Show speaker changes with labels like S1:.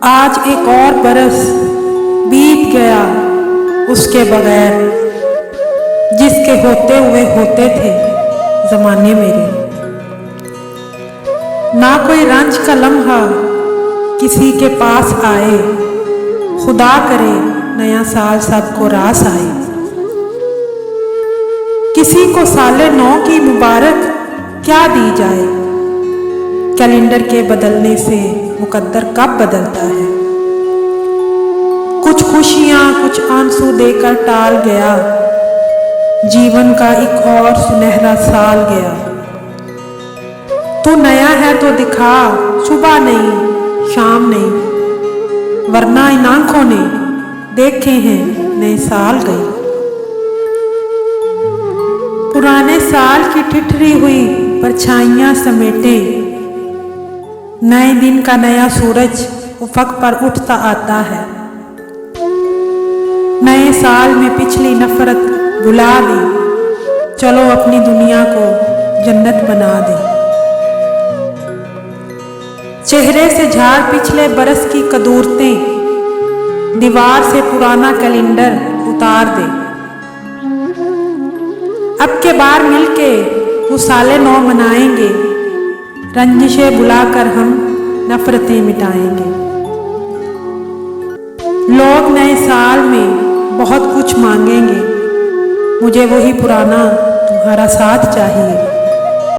S1: आज एक और बरस बीत गया उसके बगैर, जिसके होते हुए होते थे जमाने मेरे। ना कोई रंज का लम्हा किसी के पास आए, खुदा करे नया साल सबको रास आए। किसी को साले नौ की मुबारक क्या दी जाए, कैलेंडर के बदलने से मुकद्दर कब बदलता है। कुछ खुशियां कुछ आंसू देकर टाल गया, जीवन का एक और सुनहरा साल गया। तू नया है तो दिखा, सुबह नहीं शाम नहीं, वरना इन आंखों ने देखे हैं नए साल गए। पुराने साल की ठिठरी हुई परछाइयां समेटे, नए दिन का नया सूरज उफक पर उठता आता है। नए साल में पिछली नफरत भुला दे, चलो अपनी दुनिया को जन्नत बना दे। चेहरे से झाड़ पिछले बरस की कदूरतें, दीवार से पुराना कैलेंडर उतार दे। अब के बार मिलके वो साले नौ मनाएंगे, रंजिशें बुलाकर हम नफरतें मिटाएंगे। लोग नए साल में बहुत कुछ मांगेंगे, मुझे वही पुराना तुम्हारा साथ चाहिए।